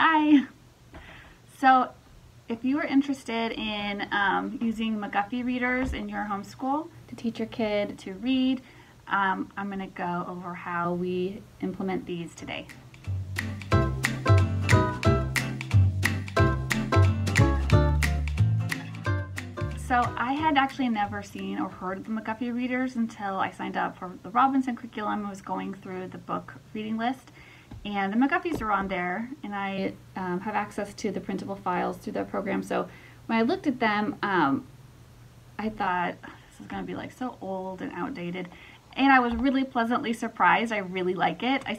Hi! So if you are interested in using McGuffey Readers in your homeschool to teach your kid to read, I'm going to go over how we implement these today. So I had actually never seen or heard of the McGuffey Readers until I signed up for the Robinson curriculum and was going through the book reading list. And the McGuffies are on there, and I have access to the printable files through the program. So when I looked at them, I thought this is going to be like so old and outdated. And I was really pleasantly surprised. I really like it. I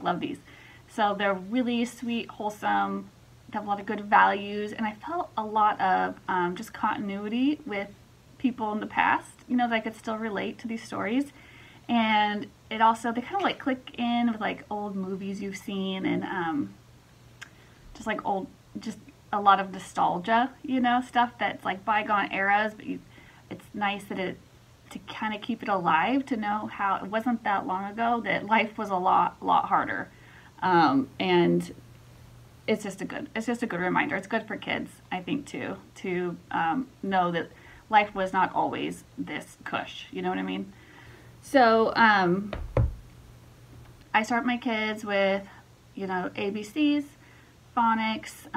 love these. So they're really sweet, wholesome. They have a lot of good values, and I felt a lot of just continuity with people in the past, that I could still relate to these stories. And it also, they kind of like click in with like old movies you've seen, and just a lot of nostalgia, stuff that's like bygone eras, but it's nice that to kind of keep it alive, to know how it wasn't that long ago that life was a lot harder. And it's just a good reminder. It's good for kids, I think, too, to know that life was not always this cush. You know what I mean? So I start my kids with, ABCs, phonics.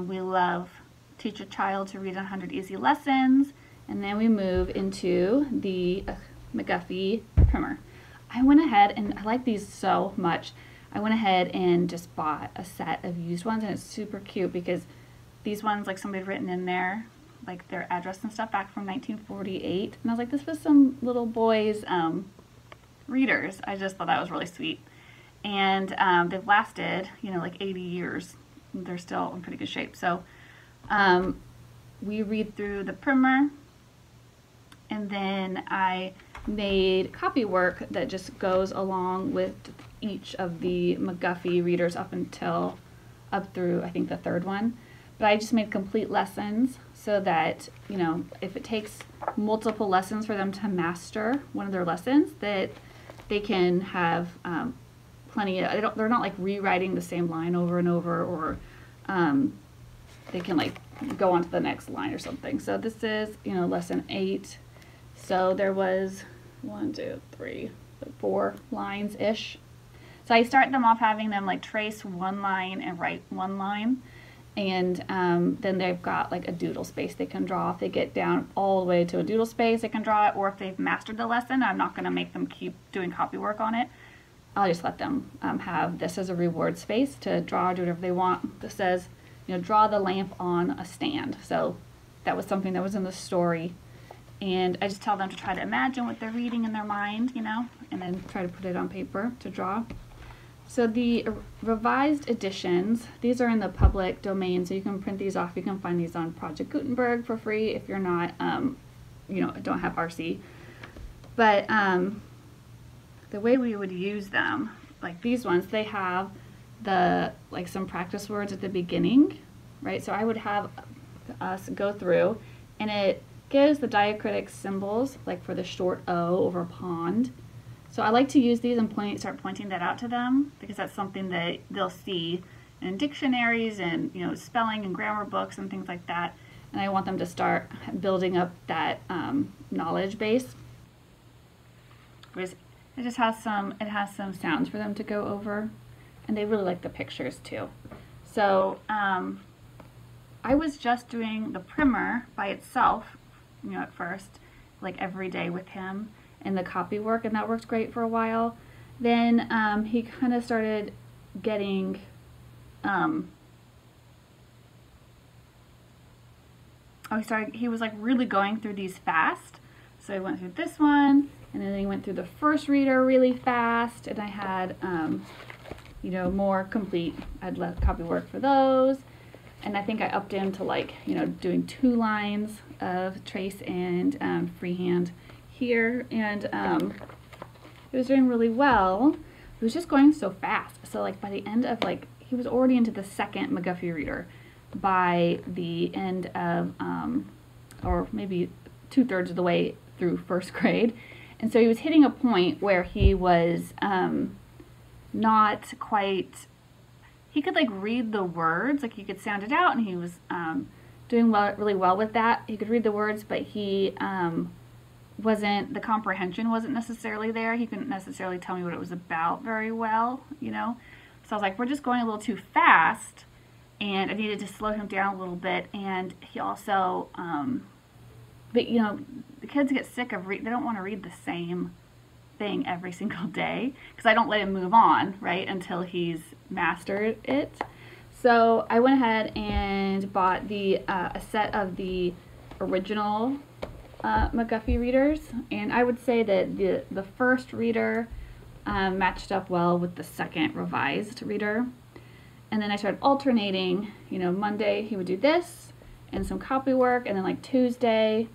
We love teach a child to read 100 easy lessons, and then we move into the McGuffy Primer. I went ahead, and I like these so much. I went ahead and just bought a set of used ones, and it's super cute because these ones, like, somebody had written in there, like, their address and stuff back from 1948, and I was like, this was some little boy's readers. I just thought that was really sweet, and they've lasted, like 80 years. They're still in pretty good shape. So we read through the primer, and then I made Copywork that just goes along with each of the McGuffey Readers up through I think the third one. But I just made complete lessons so that, if it takes multiple lessons for them to master one of their lessons, that they can have plenty of, they're not like rewriting the same line over and over, or they can like go on to the next line or something. So this is, lesson 8. So there was 4 lines-ish. So I start them off having them like trace one line and write one line, and then they've got like a doodle space they can draw. If they get down all the way to a doodle space, they can draw it, or if they've mastered the lesson, I'm not going to make them keep doing copy work on it. I'll just let them have this as a reward space to draw or do whatever they want. This says, draw the lamp on a stand. So that was something that was in the story. And I just tell them to try to imagine what they're reading in their mind, and then try to put it on paper to draw. So the revised editions, these are in the public domain, so you can print these off. You can find these on Project Gutenberg for free if you're not, don't have RC. But the way we would use them, like these ones, they have some practice words at the beginning, right? So I would have us go through, and it gives the diacritic symbols, like for the short O over a pond. So I like to use these and start pointing that out to them, because that's something that they'll see in dictionaries and spelling and grammar books and things like that. And I want them to start building up that knowledge base. Whereas it just has some sounds for them to go over, and they really like the pictures too. So I was just doing the primer by itself, at first, like every day with him, and the Copywork, and that worked great for a while. Then he kind of started getting he was like really going through these fast. So I went through this one, and then he went through the first reader really fast, and I had more complete. I'd let Copywork for those. And I think I upped him to like, doing 2 lines of trace and freehand here, and it was doing really well. It was just going so fast. So like by the end of he was already into the second McGuffey Reader by the end of, or maybe 2/3 of the way through first grade. And so he was hitting a point where he was not quite, he could like read the words, like he could sound it out, and he was doing really well with that. He could read the words, but he the comprehension wasn't necessarily there. He couldn't necessarily tell me what it was about very well, you know. So I was like, we're just going a little too fast, and I needed to slow him down a little bit. And he also, but you know, the kids get sick of they don't want to read the same thing every single day, because I don't let him move on, right, until he's mastered it. So I went ahead and bought a set of the original McGuffey Readers, and I would say that the first reader matched up well with the second revised reader. And then I started alternating, you know, Monday he would do this and some copywork, and then like Tuesday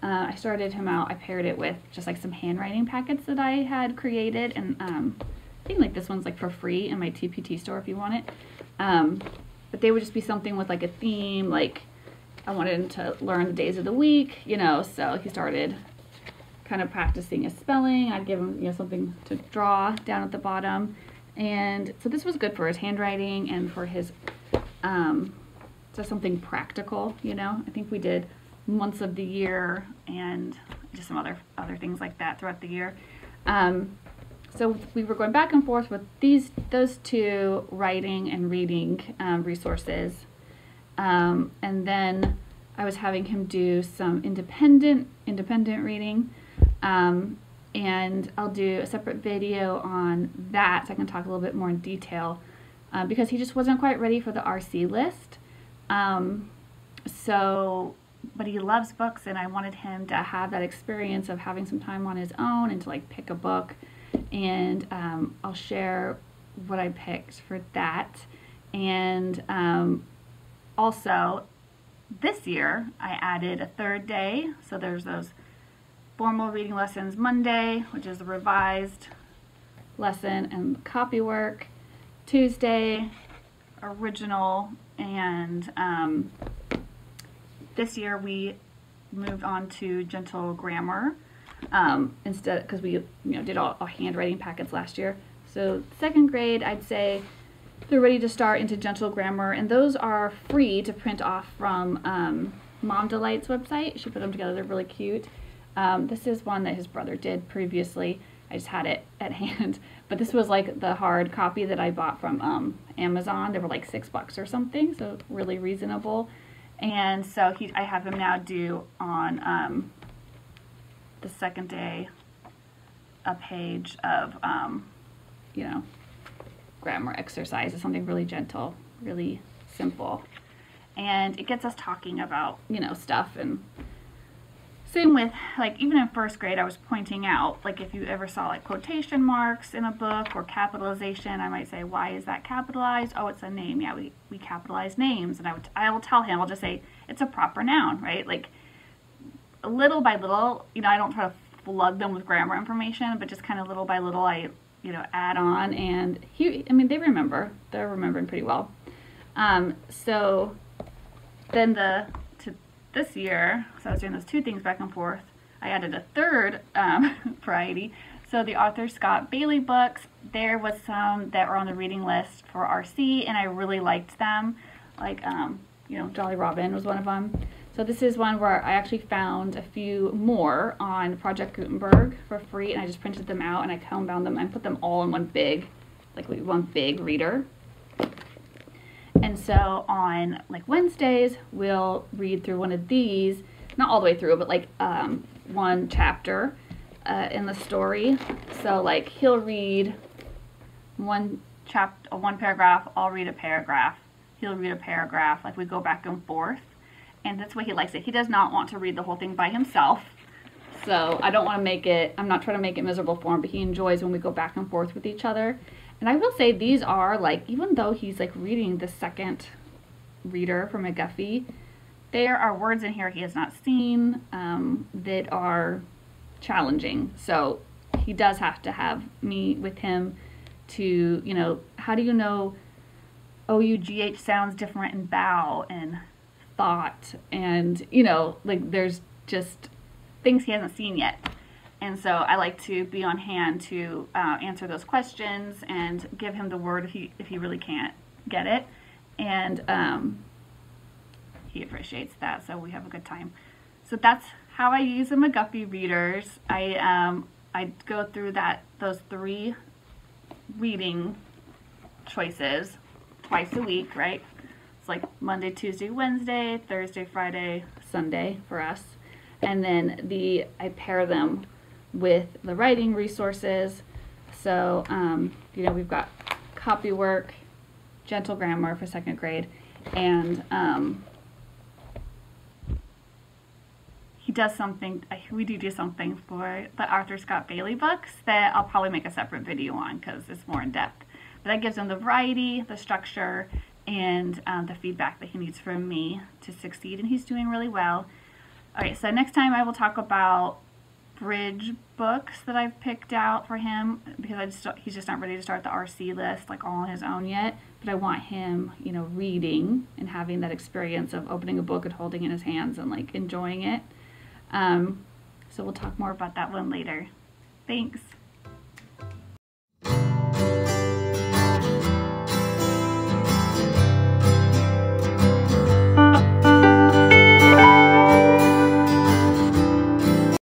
I started him out, I paired it with just like some handwriting packets that I had created, and I think like this one's like for free in my TPT store if you want it. But they would just be something with like a theme, like I wanted him to learn the days of the week, you know, so he started kind of practicing his spelling. I'd give him, you know, something to draw down at the bottom. And so this was good for his handwriting and for his, just something practical, you know. I think we did months of the year and just some other things like that throughout the year. So we were going back and forth with those two writing and reading resources. And then I was having him do some independent reading, and I'll do a separate video on that so I can talk a little bit more in detail, because he just wasn't quite ready for the RC list. But he loves books, and I wanted him to have that experience of having some time on his own and to like pick a book, and I'll share what I picked for that. And also, this year, I added a third day. So there's those formal reading lessons Monday, which is the revised lesson and copywork. Tuesday, original, and this year we moved on to gentle grammar instead, because we did all handwriting packets last year. So second grade, I'd say they're ready to start into gentle grammar, and those are free to print off from Mom Delight's website. She put them together. They're really cute. This is one that his brother did previously. I just had it at hand, but this was like the hard copy that I bought from Amazon. They were like $6 or something, so really reasonable. And so I have him now do on the second day a page of grammar exercises, something really gentle, really simple, and it gets us talking about stuff. And same with, like, even in first grade, I was pointing out, like, if you ever saw like quotation marks in a book or capitalization, I might say, why is that capitalized? Oh, it's a name. Yeah, we capitalize names. And I will tell him, I'll just say it's a proper noun, right? Like, little by little, I don't try to flood them with grammar information, but just kind of little by little I add on, and they remember. They're remembering pretty well. So then this year, so I was doing those two things back and forth, I added a third variety. So the Arthur Scott Bailey books, there was some that were on the reading list for RC, and I really liked them. Like, Jolly Robin was one of them. So this is one where I actually found a few more on Project Gutenberg for free, and I just printed them out and I compound them and put them all in one big reader. And so on like Wednesdays, we'll read through one of these, not all the way through, but like one chapter in the story. So like he'll read one paragraph, I'll read a paragraph, he'll read a paragraph, like we go back and forth. And that's why he likes it. He does not want to read the whole thing by himself. So I don't want to I'm not trying to make it miserable for him, but he enjoys when we go back and forth with each other. And I will say these are, like, even though he's like reading the second reader from McGuffey, there are words in here he has not seen that are challenging. So he does have to have me with him to, how do you know OUGH sounds different in bow and thought, and like there's just things he hasn't seen yet. And so I like to be on hand to answer those questions and give him the word if he really can't get it, and he appreciates that, so we have a good time. So that's how I use the McGuffey Readers. I go through those 3 reading choices twice a week, right? It's like Monday, Tuesday, Wednesday, Thursday, Friday, Sunday for us. And then I pair them with the writing resources. So, you know, we've got Copywork, Gentle Grammar for 2nd grade, and we do something for the Arthur Scott Bailey books that I'll probably make a separate video on because it's more in depth. But that gives him the variety, the structure, and the feedback that he needs from me to succeed, and he's doing really well. Alright, so next time I will talk about bridge books that I've picked out for him, because he's just not ready to start the RC list like all on his own yet, but I want him, you know, reading and having that experience of opening a book and holding it in his hands and like enjoying it. So we'll talk more about that one later. Thanks.